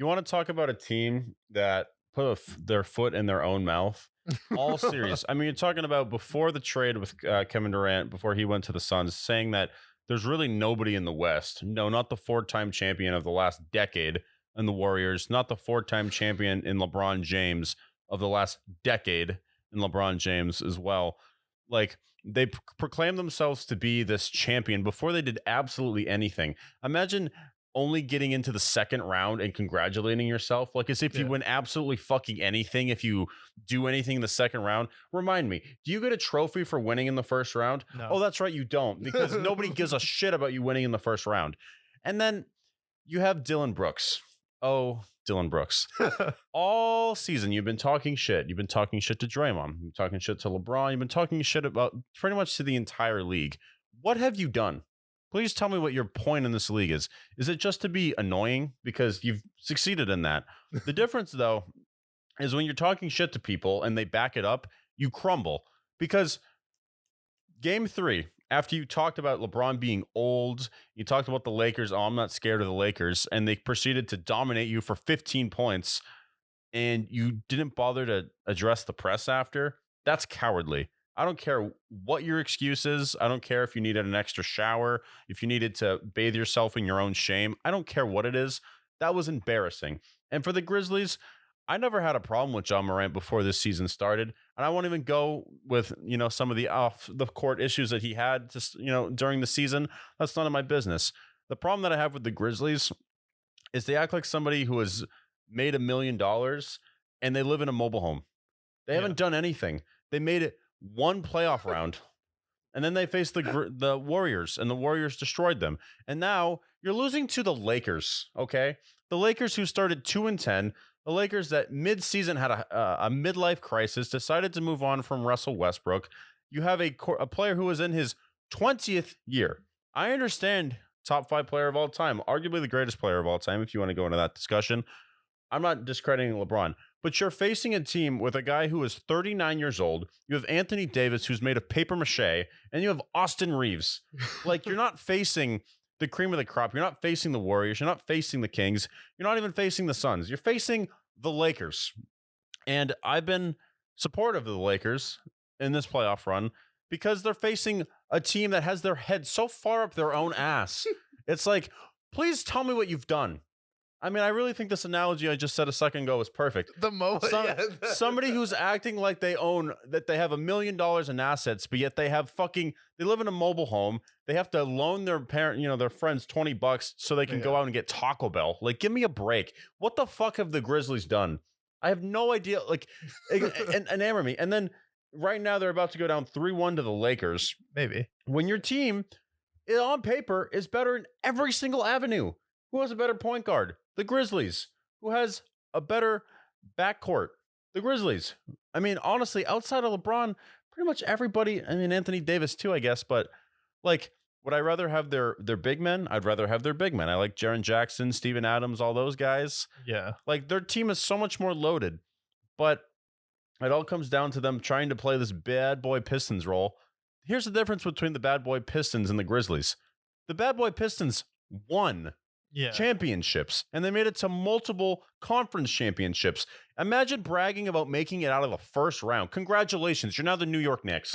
You want to talk about a team that put their foot in their own mouth all series? I mean, you're talking about before the trade with Kevin Durant, before he went to the Suns, saying that there's really nobody in the West. No, not the four-time champion of the last decade in the Warriors, not the four-time champion in LeBron James of the last decade in LeBron James as well. Like, they proclaimed themselves to be this champion before they did absolutely anything. Imagine only getting into the second round and congratulating yourself, like as if you win absolutely fucking anything if you do anything in the second round. Remind me, do you get a trophy for winning in the first round? No. Oh, that's right, you don't, because nobody gives a shit about you winning in the first round. And then you have Dylan Brooks. Oh, Dylan Brooks. All season, you've been talking shit. You've been talking shit to Draymond. You've been talking shit to LeBron. You've been talking shit about pretty much to the entire league. What have you done? Please tell me what your point in this league is. Is it just to be annoying? Because you've succeeded in that. The difference, though, is when you're talking shit to people and they back it up, you crumble. Because game 3, after you talked about LeBron being old, you talked about the Lakers. Oh, I'm not scared of the Lakers. And they proceeded to dominate you for 15 points. And you didn't bother to address the press after. That's cowardly. I don't care what your excuse is. I don't care if you needed an extra shower, if you needed to bathe yourself in your own shame. I don't care what it is. That was embarrassing. And for the Grizzlies, I never had a problem with John Morant before this season started. And I won't even go with, some of the off the court issues that he had just, during the season. That's none of my business. The problem that I have with the Grizzlies is they act like somebody who has made $1 million and they live in a mobile home. They haven't done anything. They made it one playoff round, and then they faced the Warriors, and the Warriors destroyed them. And now you're losing to the Lakers, okay? The Lakers who started 2-10, the Lakers that mid-season had a midlife crisis, decided to move on from Russell Westbrook. You have a player who is in his 20th year. I understand top 5 player of all time, arguably the greatest player of all time, if you want to go into that discussion. I'm not discrediting LeBron, but you're facing a team with a guy who is 39 years old. You have Anthony Davis, who's made of paper mache, and you have Austin Reeves. Like, you're not facing the cream of the crop. You're not facing the Warriors. You're not facing the Kings. You're not even facing the Suns. You're facing the Lakers. And I've been supportive of the Lakers in this playoff run because they're facing a team that has their head so far up their own ass. It's like, please tell me what you've done. I mean, I really think this analogy I just said a second ago was perfect. Somebody who's acting like they have $1 million in assets, but yet they live in a mobile home. They have to loan their their friends $20 so they can go out and get Taco Bell. Like, give me a break. What the fuck have the Grizzlies done? I have no idea. Like, enamor me. And then right now they're about to go down 3-1 to the Lakers. Maybe. When your team, on paper, is better in every single avenue. Who has a better point guard? The Grizzlies. Who has a better backcourt? The Grizzlies. I mean, honestly, outside of LeBron, pretty much everybody, I mean, Anthony Davis too, I guess, but like, would I rather have their big men? I'd rather have their big men. I like Jaren Jackson, Steven Adams, all those guys. Yeah. Like, their team is so much more loaded, but it all comes down to them trying to play this bad boy Pistons role. Here's the difference between the bad boy Pistons and the Grizzlies. The bad boy Pistons won championships, and they made it to multiple conference championships. Imagine bragging about making it out of the first round. Congratulations, you're now the New York Knicks.